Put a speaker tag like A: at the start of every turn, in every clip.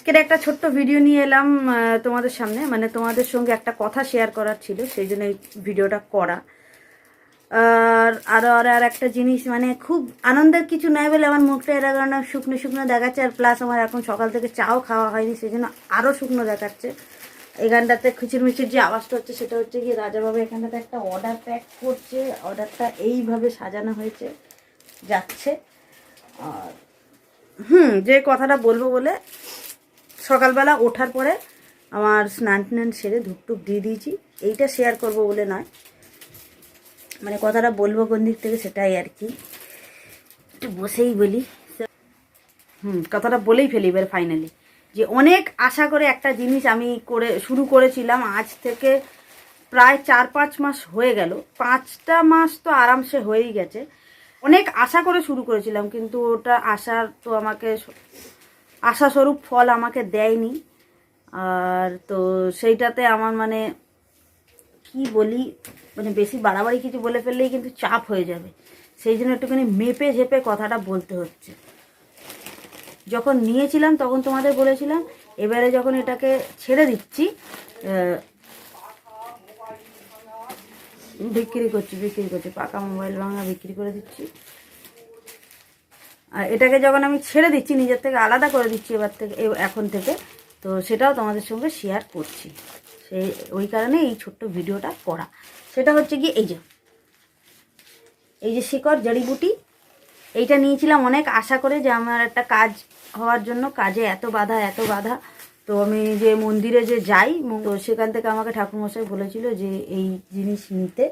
A: আজকের একটা ছোট্ট ভিডিও নিয়ে এলাম তোমাদের সামনে, মানে তোমাদের সঙ্গে একটা কথা শেয়ার করার ছিল, সেই জন্য এই ভিডিওটা করা। আর একটা জিনিস, মানে খুব আনন্দের কিছু নয় বলে আমার মুখটা এরা কারণে শুকনো শুকনো দেখাচ্ছে, আর প্লাস আমার এখন সকাল থেকে চাও খাওয়া হয়নি, সেই জন্য আরও শুকনো দেখাচ্ছে। এখানটাতে খুচিরমিচির যে আওয়াজটা হচ্ছে সেটা হচ্ছে কি রাজাবাবু এখানটাতে একটা অর্ডার প্যাক করছে, অর্ডারটা এইভাবে সাজানো হয়েছে যাচ্ছে। আর যে কথাটা বলবো বলে সকালবেলা ওঠার পরে আমার স্নান টান সেরে ধূপটুপ দিয়ে দিয়েছি, এইটা শেয়ার করব বলে নয়, মানে কথাটা বলবো কোন দিক থেকে সেটাই আর কি, একটু বসেই বলি। কথাটা বলেই ফেলি এবার ফাইনালি, যে অনেক আশা করে একটা জিনিস আমি শুরু করেছিলাম, আজ থেকে প্রায় 4-5 মাস হয়ে গেল, 5টা মাস তো আরামসে হয়েই গেছে। অনেক আশা করে শুরু করেছিলাম, কিন্তু ওটা আশার তো আমাকে আশাস্বরূপ ফল আমাকে দেয়নি। আর তো সেইটাতে আমার মানে কি বলি, মানে বেশি বাড়াবাড়ি কিছু বলে ফেললেই কিন্তু চাপ হয়ে যাবে, সেই জন্য একটুখানি মেপে ঝেপে কথাটা বলতে হচ্ছে। যখন নিয়েছিলাম তখন তোমাদের বলেছিলাম, এবারে যখন এটাকে ছেড়ে দিচ্ছি, বিক্রি করছি পাকা মোবাইল ভাঙা বিক্রি করে দিচ্ছি। আর এটাকে যখন আমি ছেড়ে দিচ্ছি, নিজের থেকে আলাদা করে দিচ্ছি এখন থেকে, তো সেটাও তোমাদের সঙ্গে শেয়ার করছি। ওই কারণে এই ছোট্ট ভিডিওটা করা। সেটা হচ্ছে কি, এই যে শিকড় জড়িবুটি, এইটা নিয়েছিলাম অনেক আশা করে, যে আমার একটা কাজ হওয়ার জন্য, কাজে এত বাধা। তো আমি যে মন্দিরে যে যাই, তো সেখান থেকে আমাকে ঠাকুরমশাই বলেছিল যে এই জিনিস নিতে,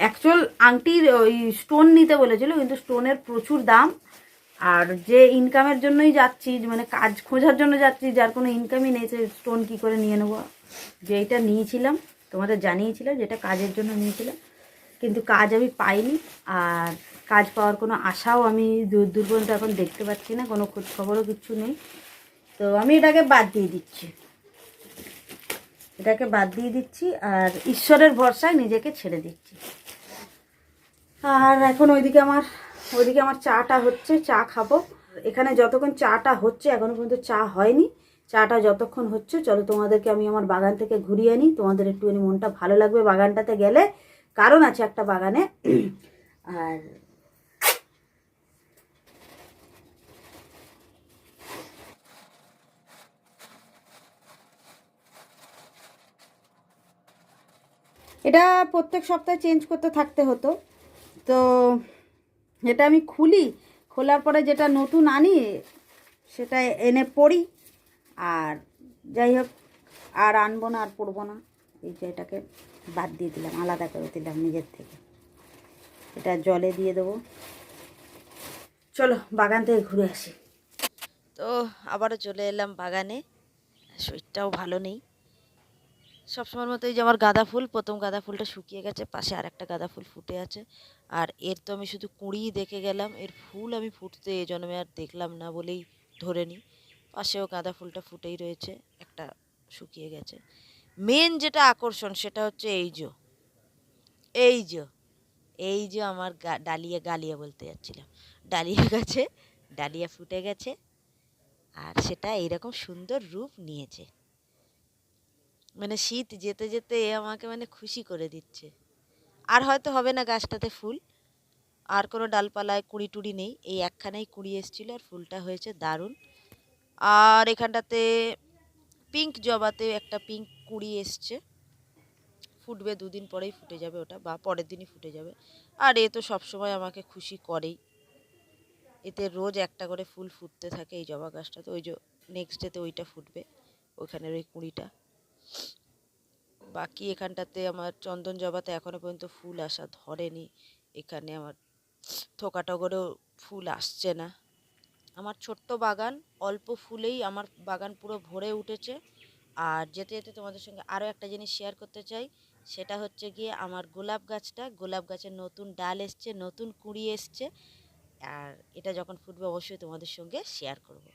A: অ্যাকচুয়াল আংটির ওই স্টোন নিতে বলেছিল, কিন্তু স্টোনের প্রচুর দাম। আর যে ইনকামের জন্যই যাচ্ছি, মানে কাজ খোঁজার জন্য যাচ্ছি, যার কোনো ইনকামই নেই, সে স্টোন কী করে নিয়ে নেবো। যে এইটা নিয়েছিলাম, তোমাদের জানিয়েছিলাম যেটা কাজের জন্য নিয়েছিলাম, কিন্তু কাজ আমি পাইনি। আর কাজ পাওয়ার কোনো আশাও আমি দূর পর্যন্ত এখন দেখতে পাচ্ছি না, কোনো খোঁজ খবরও কিচ্ছু নেই। তো আমি এটাকে বাদ দিয়ে দিচ্ছি, আর ঈশ্বরের ভরসায় নিজেকে ছেড়ে দিচ্ছি। আর এখন ওইদিকে আমার চাটা হচ্ছে, চা খাবো। এখানে যতক্ষণ চাটা হচ্ছে, এখনো পর্যন্ত চা হয়নি, চাটা যতক্ষণ হচ্ছে, চলো তোমাদেরকে আমি আমার বাগান থেকে ঘুরিয়ে আনি, তোমাদের একটুখানি মনটা ভালো লাগবে বাগানটাতে গেলে, কারণ আছে একটা বাগানে। আর এটা প্রত্যেক সপ্তাহে চেঞ্জ করতে থাকতে হতো, তো এটা আমি খোলার পরে যেটা নতুন আনি সেটা এনে পড়ি। আর যাই হোক, আর আনবো না, আর পড়বো না, এই যে এটাকে বাদ দিয়ে দিলাম, আলাদা করে দিলাম নিজের থেকে। এটা জলে দিয়ে দেবো। চলো বাগান থেকে ঘুরে আসি।
B: তো আবারও চলে এলাম বাগানে, শরীরটাও ভালো নেই সবসময়ের মতো। এই যে আমার গাঁদা ফুল, প্রথম গাঁদা ফুলটা শুকিয়ে গেছে, পাশে আর একটা গাঁদা ফুল ফুটে আছে। আর এর তো আমি শুধু কুঁড়িই দেখে গেলাম, এর ফুল আমি ফুটতে এ জন্মে আর দেখলাম না বলেই ধরে নিই। পাশেও গাঁদা ফুলটা ফুটেই রয়েছে, একটা শুকিয়ে গেছে। মেন যেটা আকর্ষণ সেটা হচ্ছে এই যে এই যে আমার গালিয়া বলতে যাচ্ছিলাম, ডালিয়া গাছে ডালিয়া ফুটে গেছে, আর সেটা এইরকম সুন্দর রূপ নিয়েছে। মানে শীত যেতে যেতে এ আমাকে মানে খুশি করে দিচ্ছে। আর হয়তো হবে না গাছটাতে ফুল, আর কোনো ডালপালায় কুঁড়ি টুড়ি নেই, এই একখানেই কুঁড়ি এসেছিলো, আর ফুলটা হয়েছে দারুণ। আর এখানটাতে পিঙ্ক জবাতে একটা পিঙ্ক কুঁড়ি এসছে, ফুটবে 2 দিন পরেই ফুটে যাবে ওটা, বা পরের দিনই ফুটে যাবে। আর এ তো সবসময় আমাকে খুশি করেই, এতে রোজ একটা করে ফুল ফুটতে থাকে এই জবা গাছটাতে। ওই যে নেক্সট ডেতে ওইটা ফুটবে, ওইখানের ওই কুঁড়িটা। বাকি এখানটাতে আমার চন্দন জবাতে এখনো পর্যন্ত ফুল আসা ধরেনি, এখানে আমার থোকা টগরেও ফুল আসছে না। আমার ছোট্ট বাগান, অল্প ফুলেই আমার বাগান পুরো ভরে উঠেছে। আর যেতে যেতে তোমাদের সঙ্গে আরও একটা জিনিস শেয়ার করতে চাই, সেটা হচ্ছে গিয়ে আমার গোলাপ গাছের নতুন ডাল এসছে, নতুন কুঁড়ি এসছে। আর এটা যখন ফুটবে অবশ্যই তোমাদের সঙ্গে শেয়ার করব।